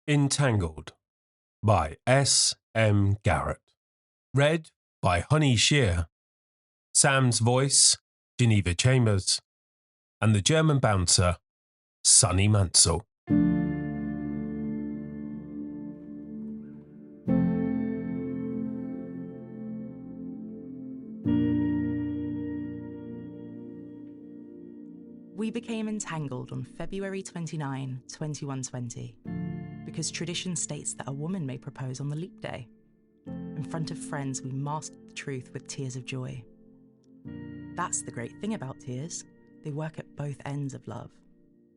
Entangled by S. M. Garratt. Read by Honey Shear. Sam's voice, Geneva Chambers. And the German bouncer, Sonny Mansell. We became entangled on February 29, 2120, because tradition states that a woman may propose on the leap day. In front of friends, we masked the truth with tears of joy. That's the great thing about tears. They work at both ends of love.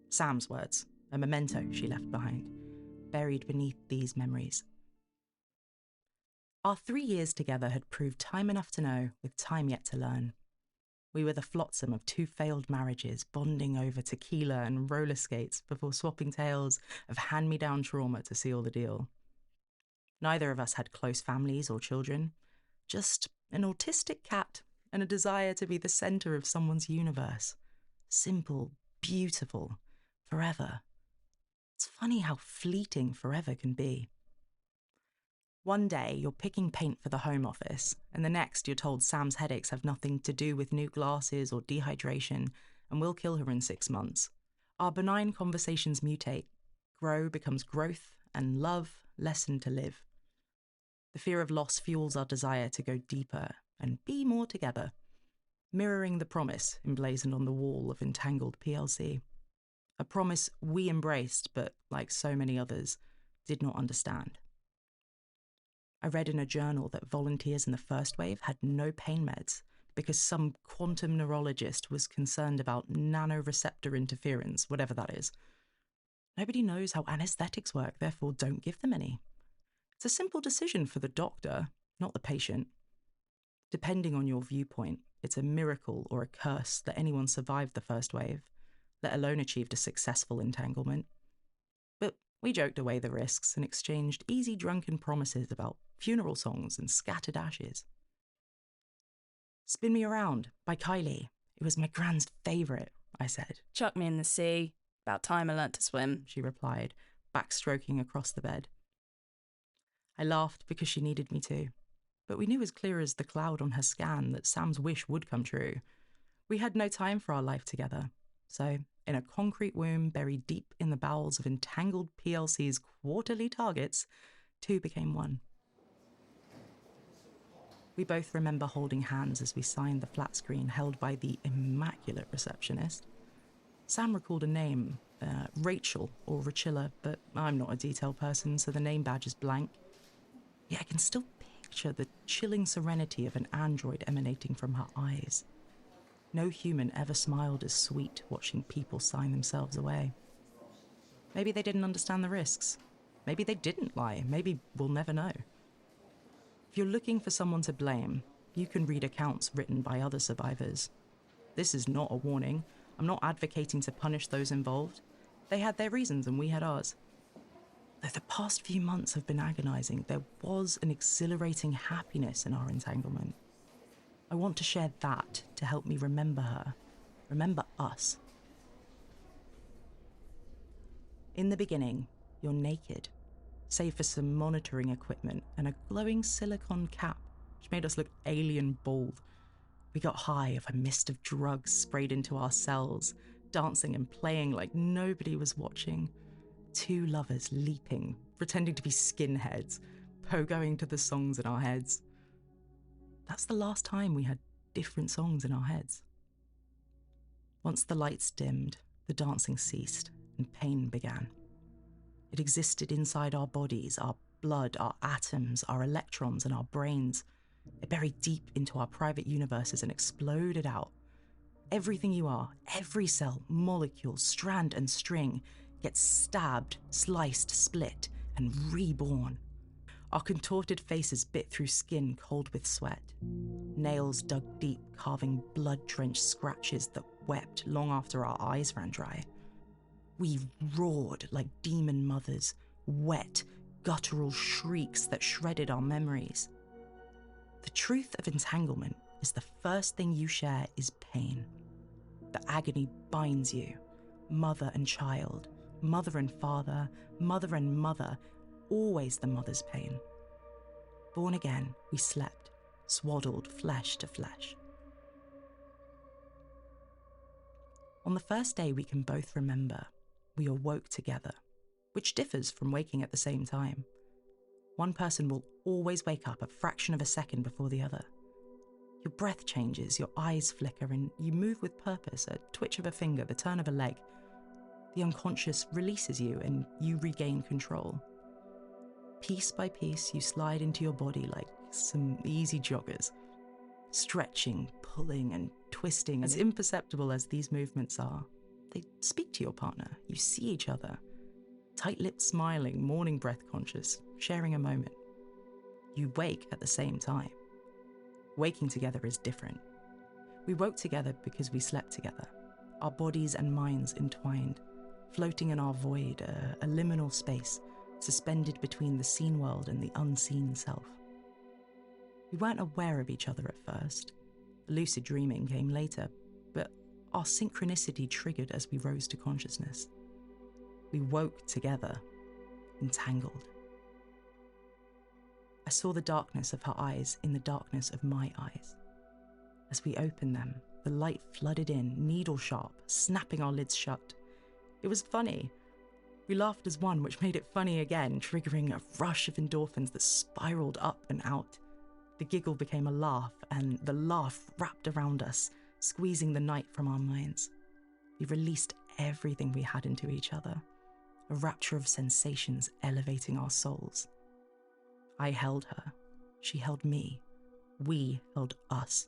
Sam's words, a memento she left behind, buried beneath these memories. Our 3 years together had proved time enough to know, with time yet to learn. We were the flotsam of 2 failed marriages, bonding over tequila and roller skates before swapping tales of hand-me-down trauma to seal the deal. Neither of us had close families or children, just an autistic cat and a desire to be the centre of someone's universe. Simple, beautiful, forever. It's funny how fleeting forever can be. One day, you're picking paint for the Home Office, and the next, you're told Sam's headaches have nothing to do with new glasses or dehydration, and will kill her in 6 months. Our benign conversations mutate. Grow becomes growth, and love, lesson to live. The fear of loss fuels our desire to go deeper and be more together, mirroring the promise emblazoned on the wall of Entangled PLC. A promise we embraced, but, like so many others, did not understand. I read in a journal that volunteers in the first wave had no pain meds because some quantum neurologist was concerned about nanoreceptor interference, whatever that is. Nobody knows how anesthetics work, therefore don't give them any. It's a simple decision for the doctor, not the patient. Depending on your viewpoint, it's a miracle or a curse that anyone survived the first wave, let alone achieved a successful entanglement. But we joked away the risks and exchanged easy drunken promises about funeral songs and scattered ashes. Spin Me Around by Kylie. It was my grand's favourite, I said. Chuck me in the sea. About time I learnt to swim, she replied, backstroking across the bed. I laughed because she needed me to, but we knew as clear as the cloud on her scan that Sam's wish would come true. We had no time for our life together, so in a concrete womb buried deep in the bowels of Entangled PLC's quarterly targets, 2 became 1. We both remember holding hands as we signed the flat screen held by the immaculate receptionist. Sam recalled a name, Rachel or Rachilla, but I'm not a detail person, so the name badge is blank. Yet I can still picture the chilling serenity of an android emanating from her eyes. No human ever smiled as sweet watching people sign themselves away. Maybe they didn't understand the risks. Maybe they didn't lie. Maybe we'll never know. If you're looking for someone to blame, you can read accounts written by other survivors. This is not a warning. I'm not advocating to punish those involved. They had their reasons and we had ours. Though the past few months have been agonizing, there was an exhilarating happiness in our entanglement. I want to share that to help me remember her, remember us. In the beginning, you're naked, save for some monitoring equipment and a glowing silicone cap, which made us look alien bald. We got high of a mist of drugs sprayed into our cells, dancing and playing like nobody was watching. 2 lovers leaping, pretending to be skinheads, pogoing to the songs in our heads. That's the last time we had different songs in our heads. Once the lights dimmed, the dancing ceased and pain began. It existed inside our bodies, our blood, our atoms, our electrons, and our brains. It buried deep into our private universes and exploded out. Everything you are, every cell, molecule, strand, and string gets stabbed, sliced, split, and reborn. Our contorted faces bit through skin cold with sweat. Nails dug deep, carving blood-drenched scratches that wept long after our eyes ran dry. We roared like demon mothers, wet, guttural shrieks that shredded our memories. The truth of entanglement is the first thing you share is pain. The agony binds you, mother and child, Mother and father, mother and mother, always the mother's pain. Born again, we slept, swaddled flesh to flesh. On the first day we can both remember, we awoke together, which differs from waking at the same time. One person will always wake up a fraction of a second before the other. Your breath changes, your eyes flicker, and you move with purpose, a twitch of a finger, the turn of a leg. The unconscious releases you and you regain control. Piece by piece, you slide into your body like some easy joggers, stretching, pulling, and twisting, as imperceptible as these movements are. They speak to your partner, you see each other, tight-lipped smiling, morning breath conscious, sharing a moment. You wake at the same time. Waking together is different. We woke together because we slept together, our bodies and minds entwined, floating in our void, a liminal space, suspended between the seen world and the unseen self. We weren't aware of each other at first. Lucid dreaming came later, but our synchronicity triggered as we rose to consciousness. We woke together, entangled. I saw the darkness of her eyes in the darkness of my eyes. As we opened them, the light flooded in, needle sharp, snapping our lids shut. It was funny. We laughed as one, which made it funny again, triggering a rush of endorphins that spiraled up and out. The giggle became a laugh, and the laugh wrapped around us, squeezing the night from our minds. We released everything we had into each other, a rapture of sensations elevating our souls. I held her. She held me. We held us.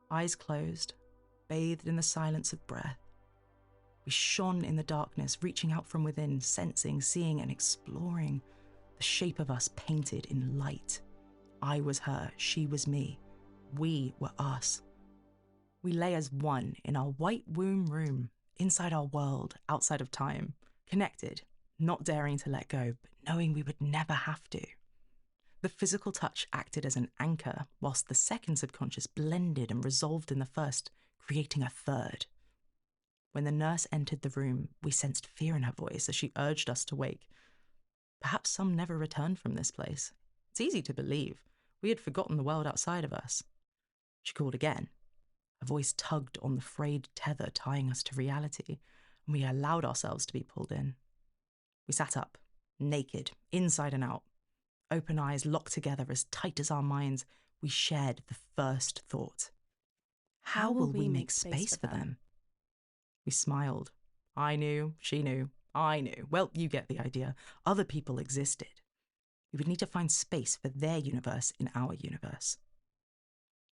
Eyes closed, bathed in the silence of breath. We shone in the darkness, reaching out from within, sensing, seeing, and exploring the shape of us painted in light. I was her, she was me. We were us. We lay as one in our white womb room, inside our world, outside of time, connected, not daring to let go, but knowing we would never have to. The physical touch acted as an anchor, whilst the second subconscious blended and resolved in the first, creating a third. When the nurse entered the room, we sensed fear in her voice as she urged us to wake. Perhaps some never returned from this place. It's easy to believe. We had forgotten the world outside of us. She called again. Her voice tugged on the frayed tether tying us to reality, and we allowed ourselves to be pulled in. We sat up, naked, inside and out. Open eyes locked together as tight as our minds, we shared the first thought. How will we make space for them? We smiled. I knew, she knew, I knew. Well, you get the idea. Other people existed. We would need to find space for their universe in our universe.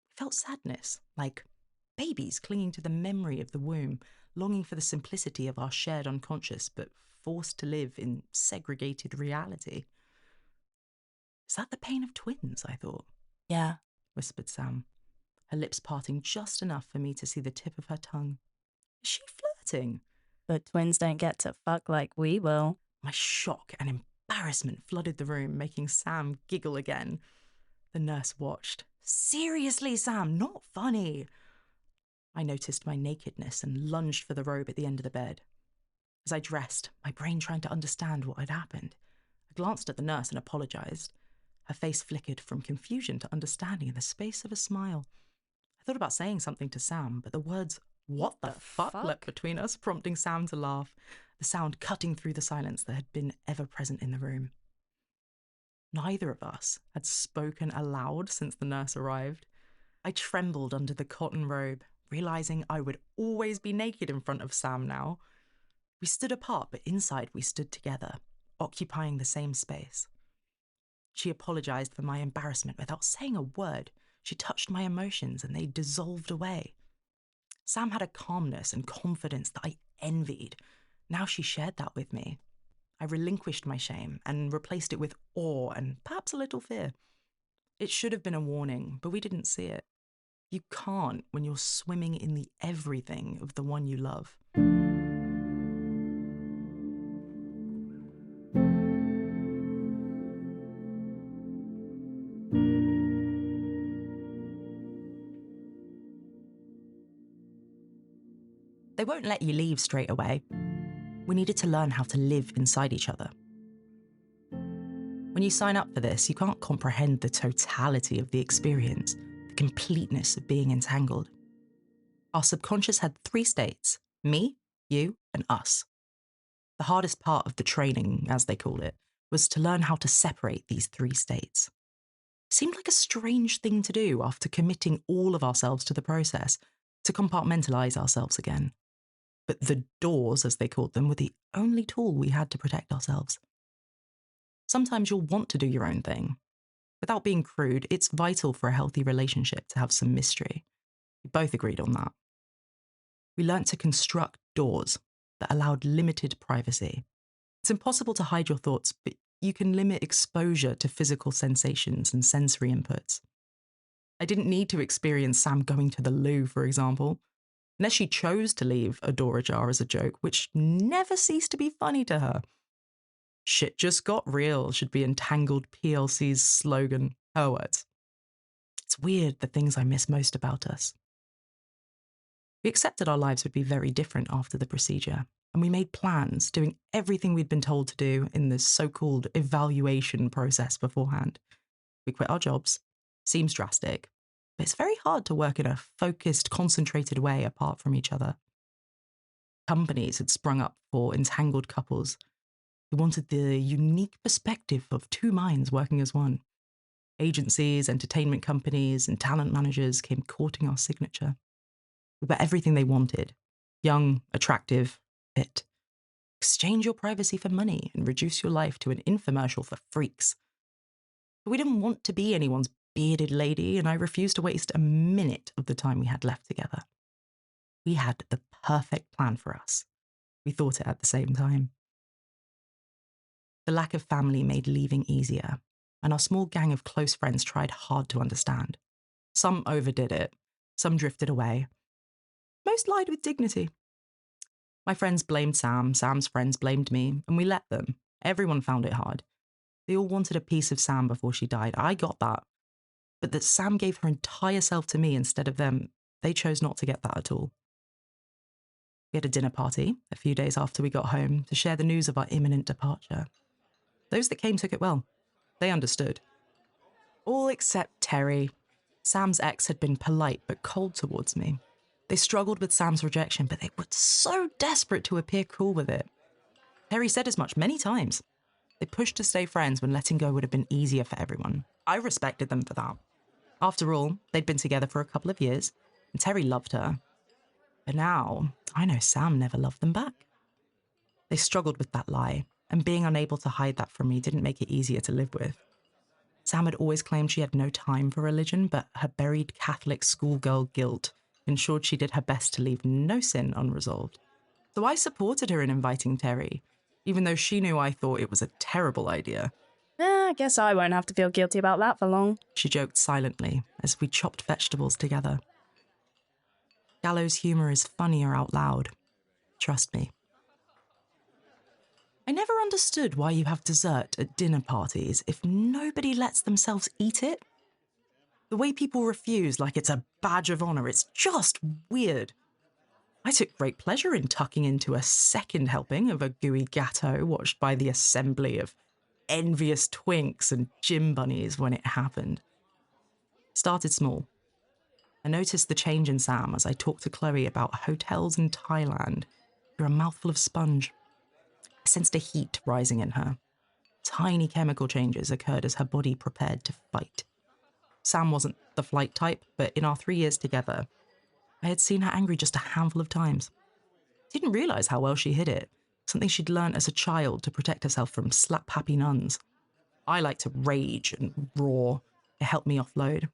We felt sadness, like babies clinging to the memory of the womb, longing for the simplicity of our shared unconscious, but forced to live in segregated reality. Is that the pain of twins, I thought? Yeah. Whispered Sam, her lips parting just enough for me to see the tip of her tongue. Is she flirting? But twins don't get to fuck like we will. My shock and embarrassment flooded the room, making Sam giggle again. The nurse watched. Seriously, Sam, not funny. I noticed my nakedness and lunged for the robe at the end of the bed. As I dressed, my brain trying to understand what had happened, I glanced at the nurse and apologised. Her face flickered from confusion to understanding in the space of a smile. I thought about saying something to Sam, but the words, what the fuck, leapt between us, prompting Sam to laugh, the sound cutting through the silence that had been ever present in the room. Neither of us had spoken aloud since the nurse arrived. I trembled under the cotton robe, realising I would always be naked in front of Sam now. We stood apart, but inside we stood together, occupying the same space. She apologised for my embarrassment without saying a word. She touched my emotions and they dissolved away. Sam had a calmness and confidence that I envied. Now she shared that with me. I relinquished my shame and replaced it with awe and perhaps a little fear. It should have been a warning, but we didn't see it. You can't when you're swimming in the everything of the one you love. They won't let you leave straight away. We needed to learn how to live inside each other. When you sign up for this, you can't comprehend the totality of the experience, the completeness of being entangled. Our subconscious had 3 states: me, you, and us. The hardest part of the training, as they call it, was to learn how to separate these 3 states. It seemed like a strange thing to do after committing all of ourselves to the process, to compartmentalise ourselves again. But the doors, as they called them, were the only tool we had to protect ourselves. Sometimes you'll want to do your own thing. Without being crude, it's vital for a healthy relationship to have some mystery. We both agreed on that. We learnt to construct doors that allowed limited privacy. It's impossible to hide your thoughts, but you can limit exposure to physical sensations and sensory inputs. I didn't need to experience Sam going to the loo, for example, unless she chose to leave a door ajar as a joke, which never ceased to be funny to her. Shit just got real should be Entangled PLC's slogan, her words. It's weird the things I miss most about us. We accepted our lives would be very different after the procedure, and we made plans, doing everything we'd been told to do in the so-called evaluation process beforehand. We quit our jobs. Seems drastic, but it's very hard to work in a focused, concentrated way apart from each other. Companies had sprung up for entangled couples who wanted the unique perspective of 2 minds working as one. Agencies, entertainment companies, and talent managers came courting our signature. We were everything they wanted: young, attractive, fit. Exchange your privacy for money and reduce your life to an infomercial for freaks. But we didn't want to be anyone's bearded lady, and I refused to waste a minute of the time we had left together. We had the perfect plan for us. We thought it at the same time. The lack of family made leaving easier, and our small gang of close friends tried hard to understand. Some overdid it, some drifted away. Most lied with dignity. My friends blamed Sam, Sam's friends blamed me, and we let them. Everyone found it hard. They all wanted a piece of Sam before she died. I got that. But that Sam gave her entire self to me instead of them, they chose not to get that at all. We had a dinner party a few days after we got home to share the news of our imminent departure. Those that came took it well. They understood. All except Terry. Sam's ex had been polite but cold towards me. They struggled with Sam's rejection, but they were so desperate to appear cool with it. Terry said as much many times. They pushed to stay friends when letting go would have been easier for everyone. I respected them for that. After all, they'd been together for a couple of years, and Terry loved her. But now, I know Sam never loved them back. They struggled with that lie, and being unable to hide that from me didn't make it easier to live with. Sam had always claimed she had no time for religion, but her buried Catholic schoolgirl guilt ensured she did her best to leave no sin unresolved. So I supported her in inviting Terry, even though she knew I thought it was a terrible idea. I guess I won't have to feel guilty about that for long. She joked silently as we chopped vegetables together. Gallows humour is funnier out loud. Trust me. I never understood why you have dessert at dinner parties if nobody lets themselves eat it. The way people refuse like it's a badge of honour, it's just weird. I took great pleasure in tucking into a second helping of a gooey gâteau watched by the assembly of envious twinks and gym bunnies when it happened. Started small. I noticed the change in Sam as I talked to Chloe about hotels in Thailand through a mouthful of sponge. I sensed a heat rising in her. Tiny chemical changes occurred as her body prepared to fight. Sam wasn't the flight type, but in our 3 years together, I had seen her angry just a handful of times. Didn't realise how well she hid it, something she'd learnt as a child to protect herself from slap-happy nuns. I liked to rage and roar. It helped me offload.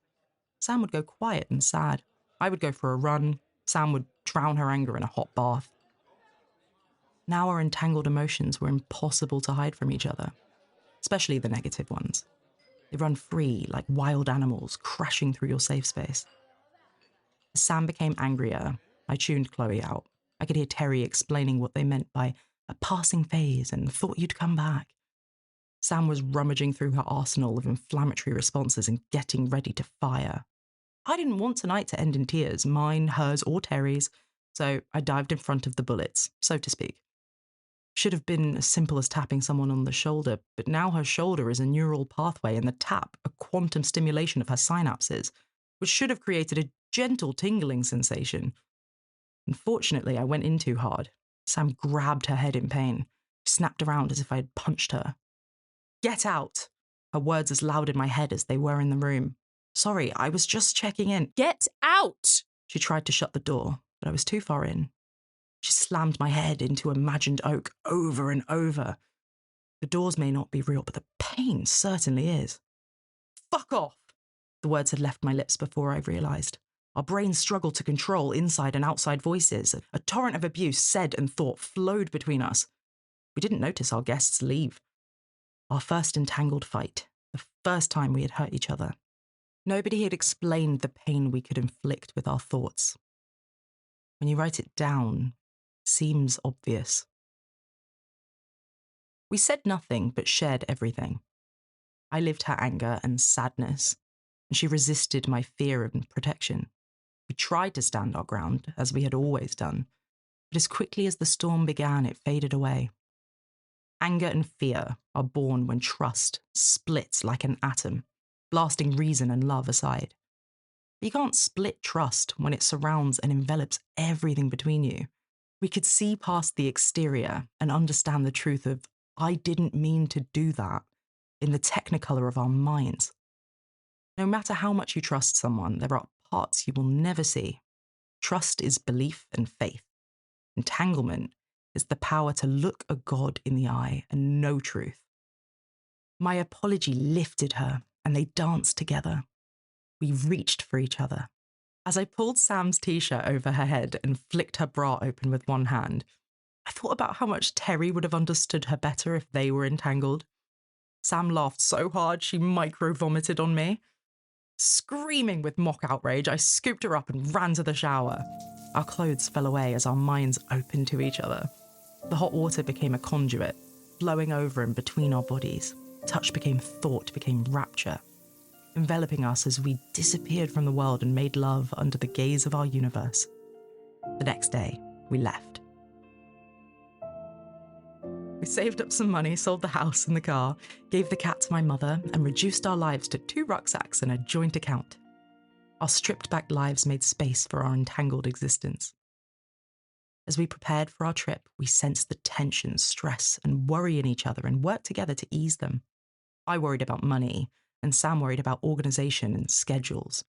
Sam would go quiet and sad. I would go for a run. Sam would drown her anger in a hot bath. Now our entangled emotions were impossible to hide from each other, especially the negative ones. They run free like wild animals crashing through your safe space. As Sam became angrier, I tuned Chloe out. I could hear Terry explaining what they meant by a passing phase and thought you'd come back. Sam was rummaging through her arsenal of inflammatory responses and getting ready to fire. I didn't want tonight to end in tears, mine, hers, or Terry's, so I dived in front of the bullets, so to speak. Should have been as simple as tapping someone on the shoulder, but now her shoulder is a neural pathway and the tap a quantum stimulation of her synapses, which should have created a gentle tingling sensation. Unfortunately, I went in too hard. Sam grabbed her head in pain, snapped around as if I had punched her. "Get out!" Her words as loud in my head as they were in the room. "Sorry, I was just checking in." Get out! She tried to shut the door, but I was too far in. She slammed my head into imagined oak over and over. The doors may not be real, but the pain certainly is. "Fuck off!" The words had left my lips before I realised. Our brains struggled to control inside and outside voices. A torrent of abuse, said and thought, flowed between us. We didn't notice our guests leave. Our first entangled fight, the first time we had hurt each other. Nobody had explained the pain we could inflict with our thoughts. When you write it down, it seems obvious. We said nothing but shared everything. I lived her anger and sadness, and she resisted my fear and protection. We tried to stand our ground, as we had always done, but as quickly as the storm began, it faded away. Anger and fear are born when trust splits like an atom, blasting reason and love aside. You can't split trust when it surrounds and envelops everything between you. We could see past the exterior and understand the truth of, "I didn't mean to do that," in the technicolor of our minds. No matter how much you trust someone, there are parts you will never see. Trust is belief and faith. Entanglement is the power to look a God in the eye and know truth. My apology lifted her, and they danced together. We reached for each other. As I pulled Sam's t-shirt over her head and flicked her bra open with one hand, I thought about how much Terry would have understood her better if they were entangled. Sam laughed so hard she micro-vomited on me. Screaming with mock outrage, I scooped her up and ran to the shower. Our clothes fell away as our minds opened to each other. The hot water became a conduit, flowing over and between our bodies. Touch became thought, became rapture, enveloping us as we disappeared from the world and made love under the gaze of our universe. The next day, we left. We saved up some money, sold the house and the car, gave the cat to my mother, and reduced our lives to 2 rucksacks and a joint account. Our stripped-back lives made space for our entangled existence. As we prepared for our trip, we sensed the tension, stress, and worry in each other and worked together to ease them. I worried about money, and Sam worried about organisation and schedules.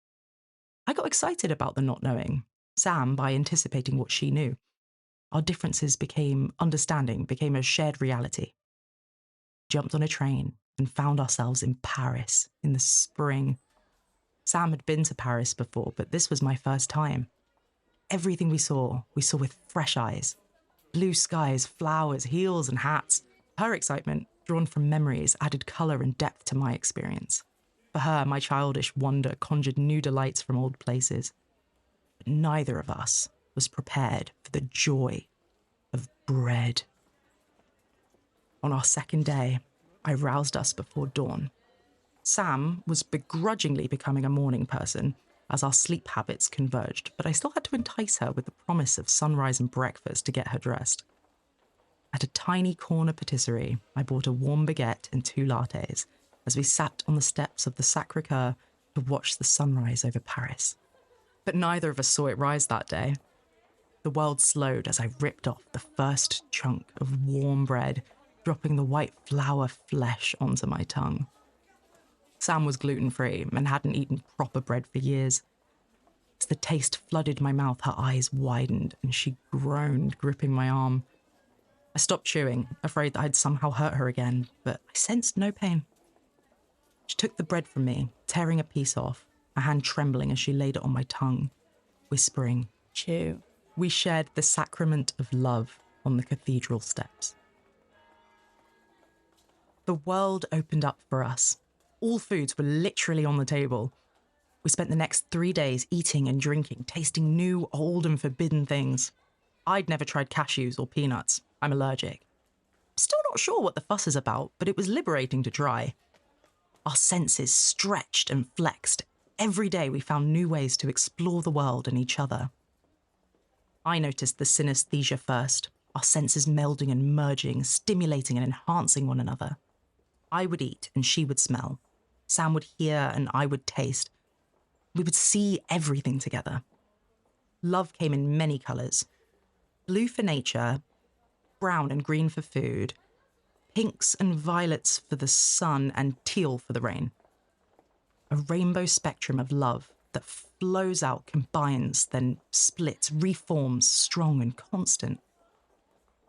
I got excited about the not knowing, Sam by anticipating what she knew. Our differences became understanding, became a shared reality. Jumped on a train and found ourselves in Paris in the spring. Sam had been to Paris before, but this was my first time. Everything we saw with fresh eyes. Blue skies, flowers, heels and hats. Her excitement, drawn from memories, added colour and depth to my experience. For her, my childish wonder conjured new delights from old places. But neither of us was prepared for the joy of bread. On our second day, I roused us before dawn. Sam was begrudgingly becoming a morning person as our sleep habits converged, but I still had to entice her with the promise of sunrise and breakfast to get her dressed. At a tiny corner patisserie, I bought a warm baguette and 2 lattes as we sat on the steps of the Sacré-Cœur to watch the sunrise over Paris. But neither of us saw it rise that day. The world slowed as I ripped off the first chunk of warm bread, dropping the white flour flesh onto my tongue. Sam was gluten-free and hadn't eaten proper bread for years. As the taste flooded my mouth, her eyes widened and she groaned, gripping my arm. I stopped chewing, afraid that I'd somehow hurt her again, but I sensed no pain. She took the bread from me, tearing a piece off, her hand trembling as she laid it on my tongue, whispering, Chew. We shared the sacrament of love on the cathedral steps. The world opened up for us. All foods were literally on the table. We spent the next 3 days eating and drinking, tasting new, old and forbidden things. I'd never tried cashews or peanuts. I'm allergic. Still not sure what the fuss is about, but it was liberating to try. Our senses stretched and flexed. Every day we found new ways to explore the world and each other. I noticed the synesthesia first, our senses melding and merging, stimulating and enhancing one another. I would eat and she would smell. Sam would hear and I would taste. We would see everything together. Love came in many colours. Blue for nature, brown and green for food, pinks and violets for the sun, and teal for the rain. A rainbow spectrum of love that flows out, combines, then splits, reforms, strong and constant.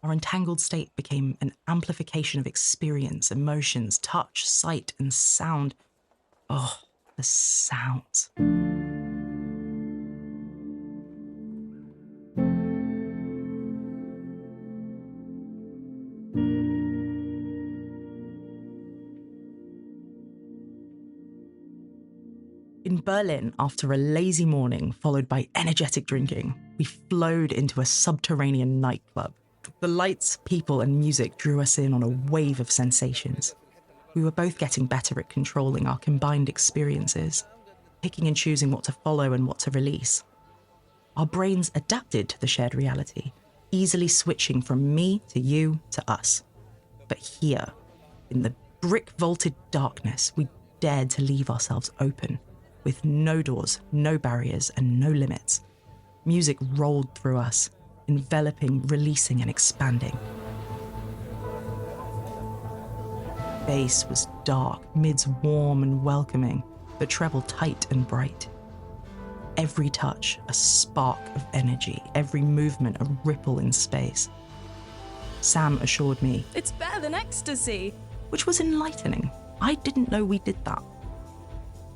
Our entangled state became an amplification of experience, emotions, touch, sight, and sound. Oh, the sounds. In Berlin, after a lazy morning followed by energetic drinking, we flowed into a subterranean nightclub. The lights, people, and music drew us in on a wave of sensations. We were both getting better at controlling our combined experiences, picking and choosing what to follow and what to release. Our brains adapted to the shared reality, easily switching from me to you to us. But here, in the brick-vaulted darkness, we dared to leave ourselves open, with no doors, no barriers, and no limits. Music rolled through us, enveloping, releasing, and expanding. Bass was dark, mids warm and welcoming, the treble tight and bright. Every touch, a spark of energy, every movement, a ripple in space. Sam assured me, It's better than ecstasy. which was enlightening. I didn't know we did that.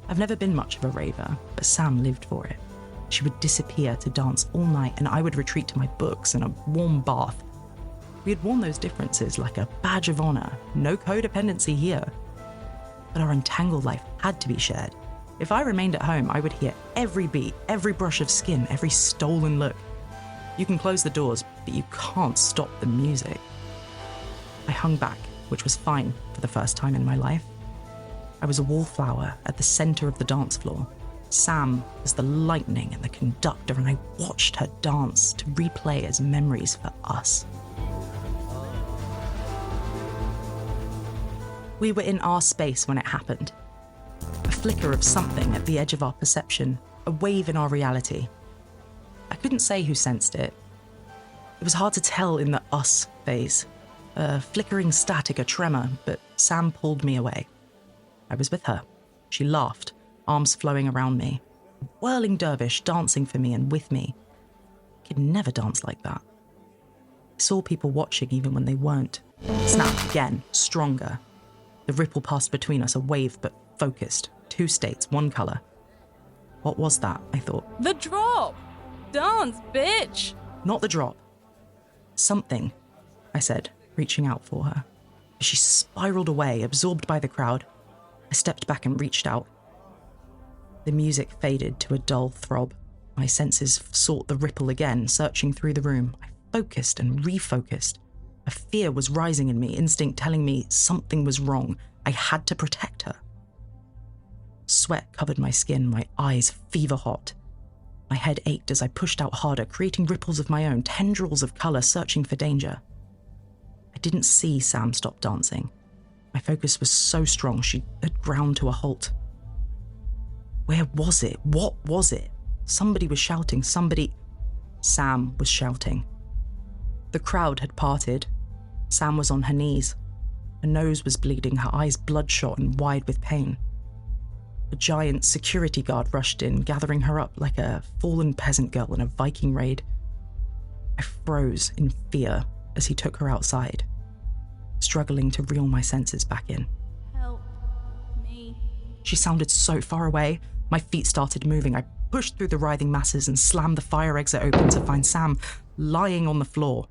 I've never been much of a raver, but Sam lived for it. She would disappear to dance all night, and I would retreat to my books and a warm bath. We had worn those differences like a badge of honour. No codependency here. But our entangled life had to be shared. If I remained at home, I would hear every beat, every brush of skin, every stolen look. You can close the doors, but you can't stop the music. I hung back, which was fine for the first time in my life. I was a wallflower at the centre of the dance floor. Sam was the lightning and the conductor, and I watched her dance to replay as memories for us. We were in our space when it happened. A flicker of something at the edge of our perception, a wave in our reality. I couldn't say who sensed it. It was hard to tell in the us phase. A flickering static, a tremor, but Sam pulled me away. I was with her. She laughed, arms flowing around me. A whirling dervish dancing for me and with me. I could never dance like that. I saw people watching even when they weren't. Snap again, stronger. The ripple passed between us, a wave but focused. 2 states, 1 colour. What was that, I thought? The drop! Dance, bitch! Not the drop. Something, I said, reaching out for her. As she spiraled away, absorbed by the crowd, I stepped back and reached out. The music faded to a dull throb. My senses sought the ripple again, searching through the room. I focused and refocused. A fear was rising in me, instinct telling me something was wrong. I had to protect her. Sweat covered my skin, my eyes fever hot. My head ached as I pushed out harder, creating ripples of my own, tendrils of colour searching for danger. I didn't see Sam stop dancing. My focus was so strong she had ground to a halt. Where was it? What was it? Somebody was shouting, Sam was shouting. The crowd had parted. Sam was on her knees. Her nose was bleeding, her eyes bloodshot and wide with pain. A giant security guard rushed in, gathering her up like a fallen peasant girl in a Viking raid. I froze in fear as he took her outside, struggling to reel my senses back in. Help me. She sounded so far away. My feet started moving. I pushed through the writhing masses and slammed the fire exit open to find Sam lying on the floor.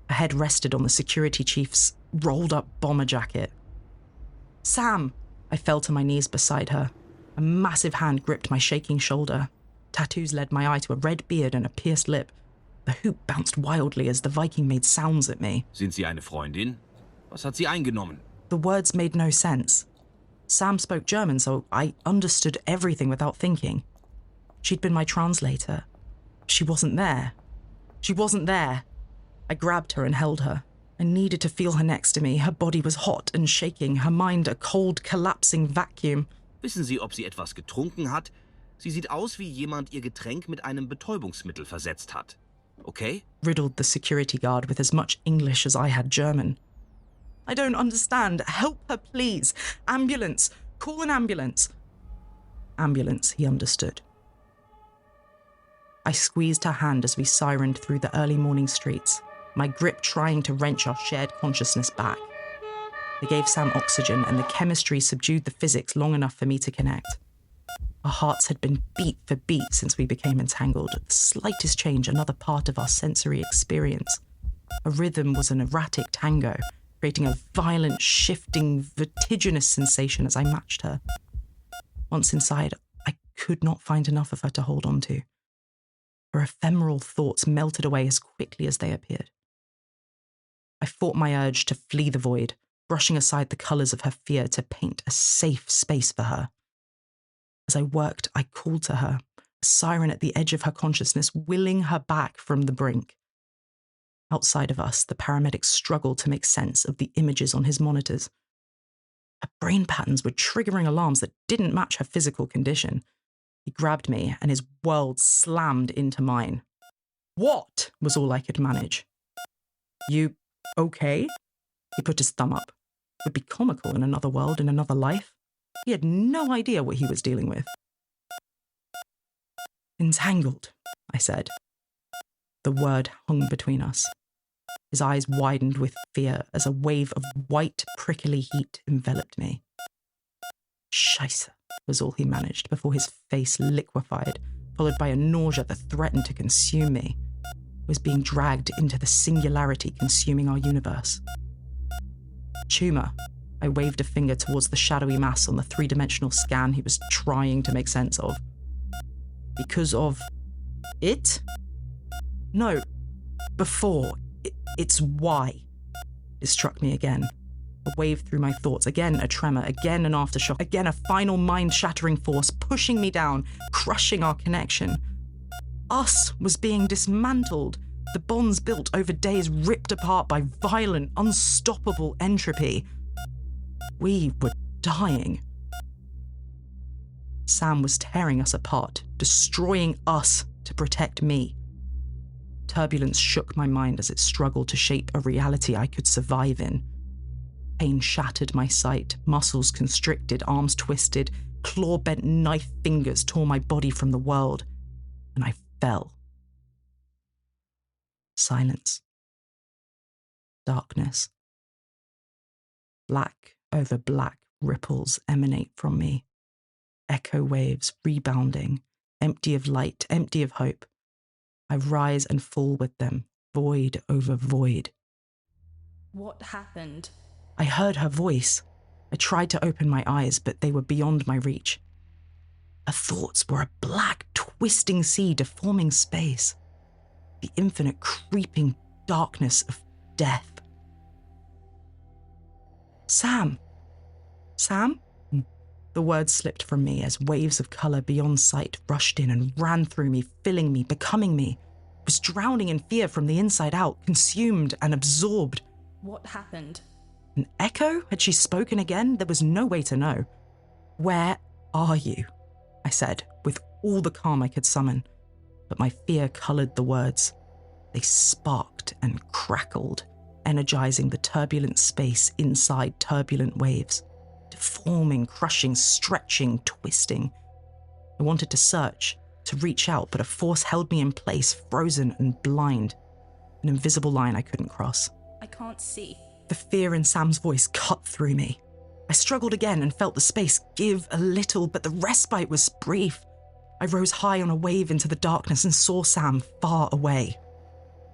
Her head rested on the security chief's rolled-up bomber jacket. Sam! I fell to my knees beside her. A massive hand gripped my shaking shoulder. Tattoos led my eye to a red beard and a pierced lip. The hoop bounced wildly as the Viking made sounds at me. Sind Sie eine Freundin? Was hat sie eingenommen? The words made no sense. Sam spoke German, so I understood everything without thinking. She'd been my translator. She wasn't there. She wasn't there. I grabbed her and held her. I needed to feel her next to me. Her body was hot and shaking, her mind a cold, collapsing vacuum. Wissen Sie, ob sie etwas getrunken hat? Sie sieht aus, wie jemand ihr Getränk mit einem Betäubungsmittel versetzt hat. Okay? Riddled the security guard with as much English as I had German. I don't understand. Help her, please. Ambulance. Call an ambulance. Ambulance, he understood. I squeezed her hand as we sirened through the early morning streets, my grip trying to wrench our shared consciousness back. They gave Sam oxygen, and the chemistry subdued the physics long enough for me to connect. Our hearts had been beat for beat since we became entangled. The slightest change, another part of our sensory experience. A rhythm was an erratic tango, creating a violent, shifting, vertiginous sensation as I matched her. Once inside, I could not find enough of her to hold on to. Her ephemeral thoughts melted away as quickly as they appeared. I fought my urge to flee the void, brushing aside the colours of her fear to paint a safe space for her. As I worked, I called to her, a siren at the edge of her consciousness, willing her back from the brink. Outside of us, the paramedic struggled to make sense of the images on his monitors. Her brain patterns were triggering alarms that didn't match her physical condition. He grabbed me, and his world slammed into mine. "What?" was all I could manage. "You okay?" He put his thumb up. Would be comical in another world, in another life. He had no idea what he was dealing with. "Entangled," I said. The word hung between us. His eyes widened with fear as a wave of white, prickly heat enveloped me. "Scheisse," was all he managed before his face liquefied, followed by a nausea that threatened to consume me. I was being dragged into the singularity consuming our universe. "Tumour." I waved a finger towards the shadowy mass on the three-dimensional scan he was trying to make sense of. "Because of it?" "No, before. It's why." It struck me again. A wave through my thoughts, again a tremor, again an aftershock, again a final mind-shattering force pushing me down, crushing our connection. Us was being dismantled, the bonds built over days ripped apart by violent, unstoppable entropy. We were dying. Sam was tearing us apart, destroying us to protect me. Turbulence shook my mind as it struggled to shape a reality I could survive in. Pain shattered my sight, muscles constricted, arms twisted, claw-bent knife fingers tore my body from the world, and I fell. Silence. Darkness. Black over black ripples emanate from me. Echo waves rebounding, empty of light, empty of hope. I rise and fall with them, void over void. What happened? I heard her voice. I tried to open my eyes, but they were beyond my reach. Her thoughts were a black, twisting sea deforming space. The infinite, creeping darkness of death. "Sam! Sam?" The words slipped from me as waves of colour beyond sight rushed in and ran through me, filling me, becoming me. I was drowning in fear from the inside out, consumed and absorbed. What happened? An echo? Had she spoken again? There was no way to know. "Where are you?" I said, with all the calm I could summon. But my fear coloured the words. They sparked and crackled, energising the turbulent space inside turbulent waves. Deforming, crushing, stretching, twisting. I wanted to search, to reach out, but a force held me in place, frozen and blind. An invisible line I couldn't cross. I can't see. The fear in Sam's voice cut through me. I struggled again and felt the space give a little, but the respite was brief. I rose high on a wave into the darkness and saw Sam far away.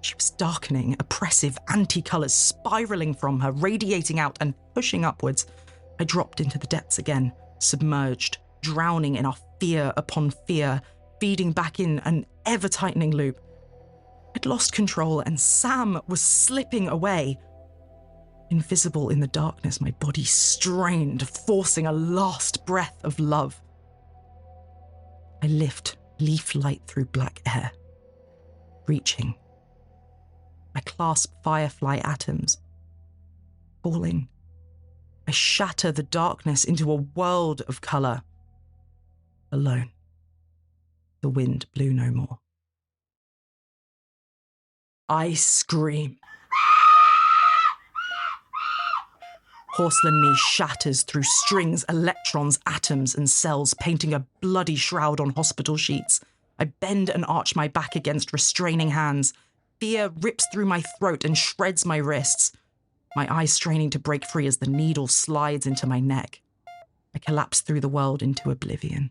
She was darkening, oppressive, anti-colours spiralling from her, radiating out and pushing upwards. I dropped into the depths again, submerged, drowning in our fear upon fear, feeding back in an ever-tightening loop. I'd lost control and Sam was slipping away. Invisible in the darkness, my body strained, forcing a last breath of love. I lift leaf light through black air, reaching, I clasp firefly atoms. Falling, I shatter the darkness into a world of colour. Alone. The wind blew no more. I scream. Porcelain me shatters through strings, electrons, atoms, and cells, painting a bloody shroud on hospital sheets. I bend and arch my back against restraining hands. Fear rips through my throat and shreds my wrists. My eyes straining to break free as the needle slides into my neck. I collapse through the world into oblivion.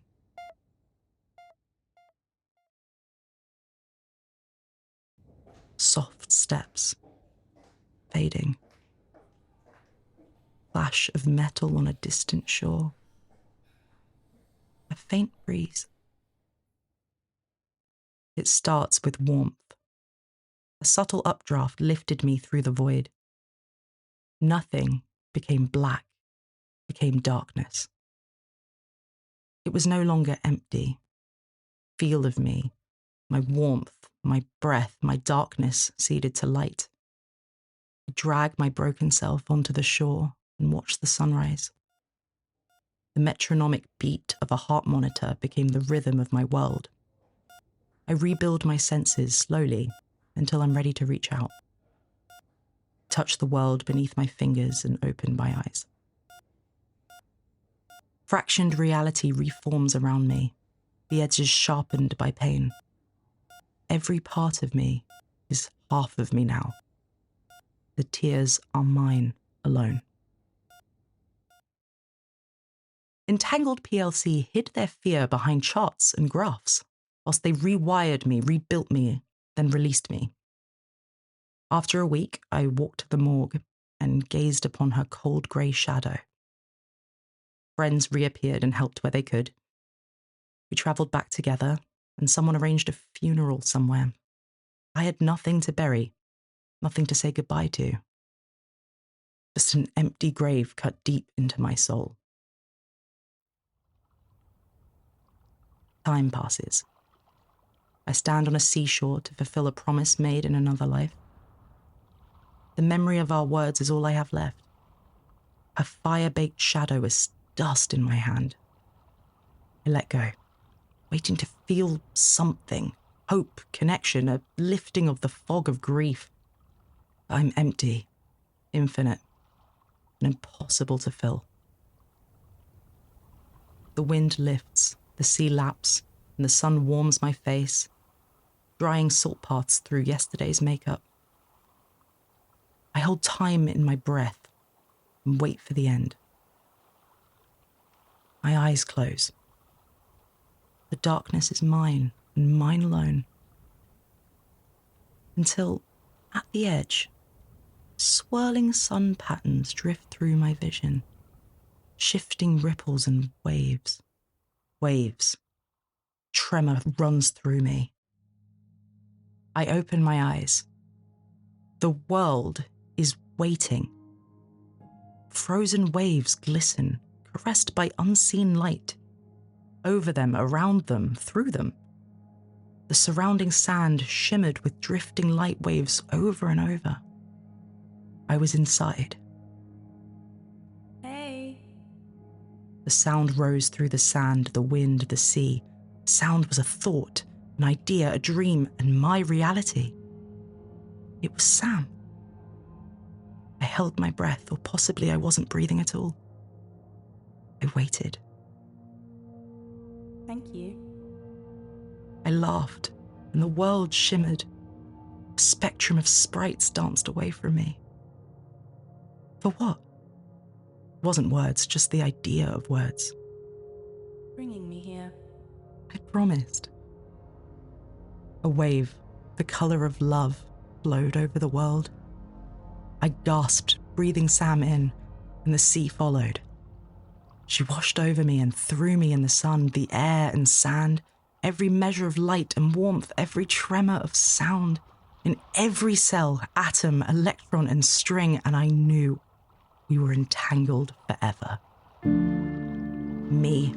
Soft steps. Fading. Flash of metal on a distant shore. A faint breeze. It starts with warmth. A subtle updraft lifted me through the void. Nothing became black, became darkness. It was no longer empty. Feel of me, my warmth, my breath, my darkness ceded to light. I drag my broken self onto the shore and watch the sunrise. The metronomic beat of a heart monitor became the rhythm of my world. I rebuild my senses slowly until I'm ready to reach out. Touch the world beneath my fingers and open my eyes. Fractioned reality reforms around me, the edges sharpened by pain. Every part of me is half of me now. The tears are mine alone. Entangled PLC hid their fear behind charts and graphs, whilst they rewired me, rebuilt me, then released me. After a week, I walked to the morgue and gazed upon her cold grey shadow. Friends reappeared and helped where they could. We travelled back together, and someone arranged a funeral somewhere. I had nothing to bury, nothing to say goodbye to. Just an empty grave cut deep into my soul. Time passes. I stand on a seashore to fulfill a promise made in another life. The memory of our words is all I have left. A fire-baked shadow is dust in my hand. I let go, waiting to feel something. Hope, connection, a lifting of the fog of grief. I'm empty, infinite, and impossible to fill. The wind lifts, the sea laps, and the sun warms my face, drying salt paths through yesterday's makeup. I hold time in my breath and wait for the end. My eyes close. The darkness is mine and mine alone. Until, at the edge, swirling sun patterns drift through my vision, shifting ripples and waves. Waves. Tremor runs through me. I open my eyes. The world is waiting. Frozen waves glisten, caressed by unseen light. Over them, around them, through them. The surrounding sand shimmered with drifting light waves over and over. I was inside. Hey. The sound rose through the sand, the wind, the sea. Sound was a thought, an idea, a dream, and my reality. It was Sam. I held my breath, or possibly I wasn't breathing at all. I waited. Thank you. I laughed, and the world shimmered. A spectrum of sprites danced away from me. For what? It wasn't words, just the idea of words. Bringing me here. I promised. A wave, the colour of love, flowed over the world. I gasped, breathing Sam in, and the sea followed. She washed over me and threw me in the sun, the air and sand, every measure of light and warmth, every tremor of sound, in every cell, atom, electron and string, and I knew we were entangled forever. Me